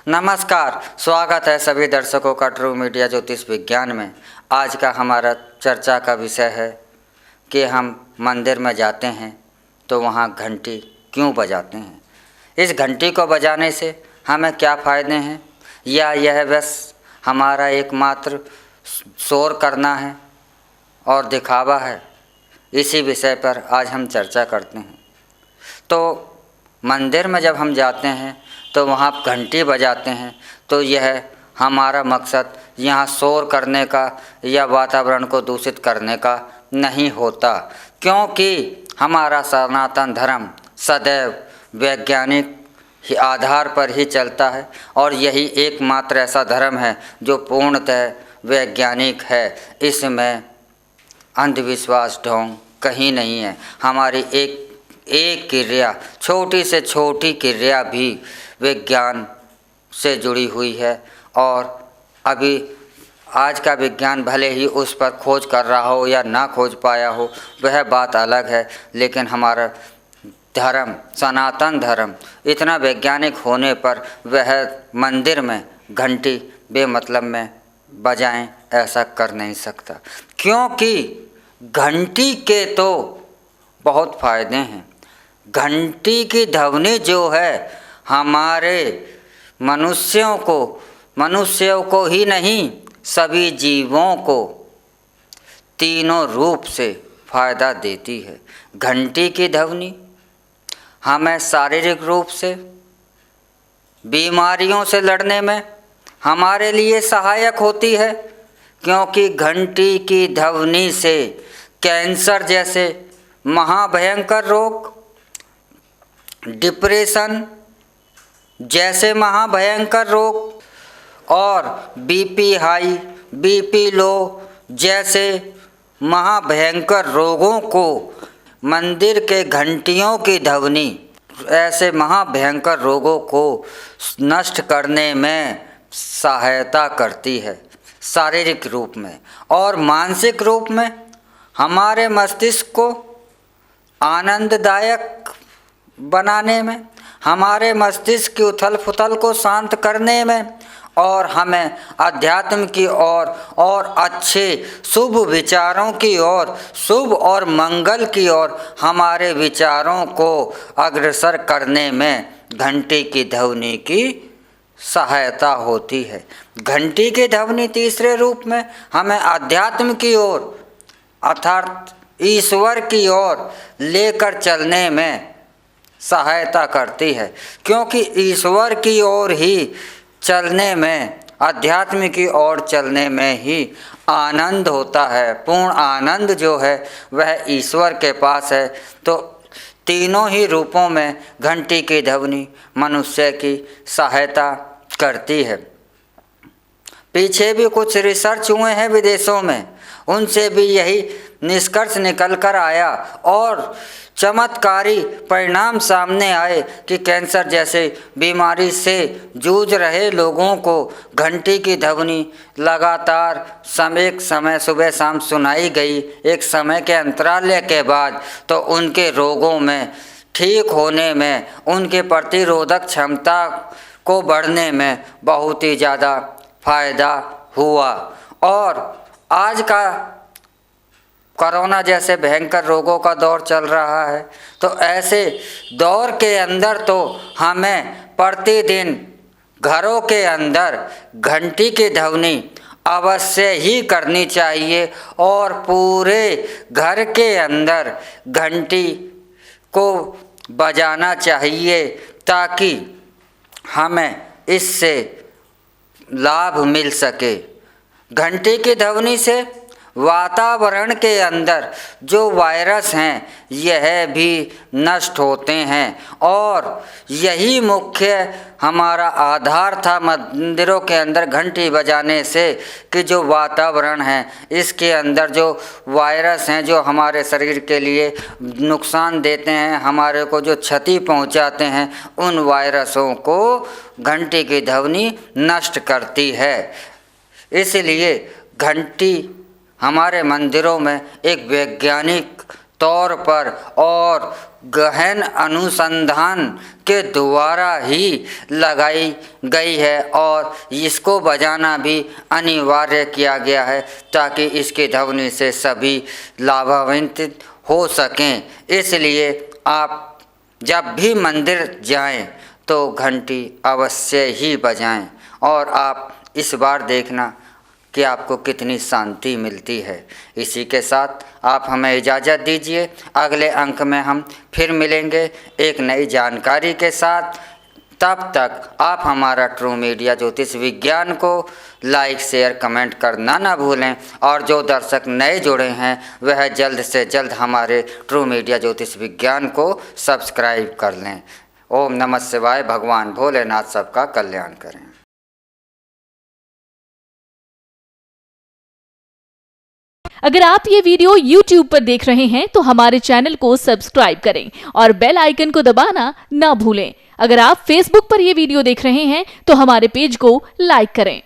नमस्कार, स्वागत है सभी दर्शकों का ट्रू मीडिया ज्योतिष विज्ञान में। आज का हमारा चर्चा का विषय है कि हम मंदिर में जाते हैं तो वहाँ घंटी क्यों बजाते हैं। इस घंटी को बजाने से हमें क्या फ़ायदे हैं, या यह बस हमारा एकमात्र शोर करना है और दिखावा है। इसी विषय पर आज हम चर्चा करते हैं। तो मंदिर में जब हम जाते हैं तो वहाँ घंटी बजाते हैं तो यह हमारा मकसद यहाँ शोर करने का या वातावरण को दूषित करने का नहीं होता, क्योंकि हमारा सनातन धर्म सदैव वैज्ञानिक आधार पर ही चलता है और यही एकमात्र ऐसा धर्म है जो पूर्णतः वैज्ञानिक है। इसमें अंधविश्वास ढोंग कहीं नहीं है। हमारी एक क्रिया, छोटी से छोटी क्रिया भी विज्ञान से जुड़ी हुई है और अभी आज का विज्ञान भले ही उस पर खोज कर रहा हो या ना खोज पाया हो, वह बात अलग है, लेकिन हमारा धर्म, सनातन धर्म इतना वैज्ञानिक होने पर वह मंदिर में घंटी बेमतलब में बजाएं ऐसा कर नहीं सकता, क्योंकि घंटी के तो बहुत फ़ायदे हैं। घंटी की ध्वनि जो है हमारे मनुष्यों को ही नहीं, सभी जीवों को तीनों रूप से फ़ायदा देती है। घंटी की ध्वनि हमें शारीरिक रूप से बीमारियों से लड़ने में हमारे लिए सहायक होती है, क्योंकि घंटी की ध्वनि से कैंसर जैसे महाभयंकर रोग, डिप्रेशन जैसे महाभयंकर रोग और बीपी हाई, बीपी लो जैसे महाभयंकर रोगों को मंदिर के घंटियों की ध्वनि ऐसे महाभयंकर रोगों को नष्ट करने में सहायता करती है, शारीरिक रूप में। और मानसिक रूप में हमारे मस्तिष्क को आनंददायक बनाने में, हमारे मस्तिष्क की उथल पुथल को शांत करने में और हमें अध्यात्म की ओर और अच्छे शुभ विचारों की ओर, शुभ और मंगल की ओर हमारे विचारों को अग्रसर करने में घंटी की ध्वनि की सहायता होती है। घंटी की ध्वनि तीसरे रूप में हमें अध्यात्म की ओर अर्थात ईश्वर की ओर लेकर चलने में सहायता करती है, क्योंकि ईश्वर की ओर ही चलने में, अध्यात्म की ओर चलने में ही आनंद होता है। पूर्ण आनंद जो है वह ईश्वर के पास है। तो तीनों ही रूपों में घंटी की ध्वनि मनुष्य की सहायता करती है। पीछे भी कुछ रिसर्च हुए हैं विदेशों में, उनसे भी यही निष्कर्ष निकल कर आया और चमत्कारी परिणाम सामने आए कि कैंसर जैसे बीमारी से जूझ रहे लोगों को घंटी की ध्वनि लगातार एक समय सुबह शाम सुनाई गई, एक समय के अंतराल के बाद, तो उनके रोगों में ठीक होने में, उनके प्रतिरोधक क्षमता को बढ़ने में बहुत ही ज़्यादा फायदा हुआ। और आज का कोरोना जैसे भयंकर रोगों का दौर चल रहा है, तो ऐसे दौर के अंदर तो हमें प्रतिदिन घरों के अंदर घंटी की ध्वनि अवश्य ही करनी चाहिए और पूरे घर के अंदर घंटी को बजाना चाहिए, ताकि हमें इससे लाभ मिल सके। घंटी की ध्वनि से वातावरण के अंदर जो वायरस हैं यह भी नष्ट होते हैं, और यही मुख्य हमारा आधार था मंदिरों के अंदर घंटी बजाने से, कि जो वातावरण है इसके अंदर जो वायरस हैं जो हमारे शरीर के लिए नुकसान देते हैं, हमारे को जो क्षति पहुंचाते हैं, उन वायरसों को घंटी की ध्वनि नष्ट करती है। इसलिए घंटी हमारे मंदिरों में एक वैज्ञानिक तौर पर और गहन अनुसंधान के द्वारा ही लगाई गई है और इसको बजाना भी अनिवार्य किया गया है ताकि इसकी ध्वनि से सभी लाभान्वित हो सकें। इसलिए आप जब भी मंदिर जाएं तो घंटी अवश्य ही बजाएं और आप इस बार देखना कि आपको कितनी शांति मिलती है। इसी के साथ आप हमें इजाज़त दीजिए। अगले अंक में हम फिर मिलेंगे एक नई जानकारी के साथ। तब तक आप हमारा ट्रू मीडिया ज्योतिष विज्ञान को लाइक शेयर कमेंट करना ना भूलें और जो दर्शक नए जुड़े हैं वह जल्द से जल्द हमारे ट्रू मीडिया ज्योतिष विज्ञान को सब्सक्राइब कर लें। ओम नमः शिवाय। भगवान भोलेनाथ सबका कल्याण करें। अगर आप ये वीडियो YouTube पर देख रहे हैं तो हमारे चैनल को सब्सक्राइब करें और बेल आइकन को दबाना ना भूलें। अगर आप Facebook पर ये वीडियो देख रहे हैं तो हमारे पेज को लाइक करें।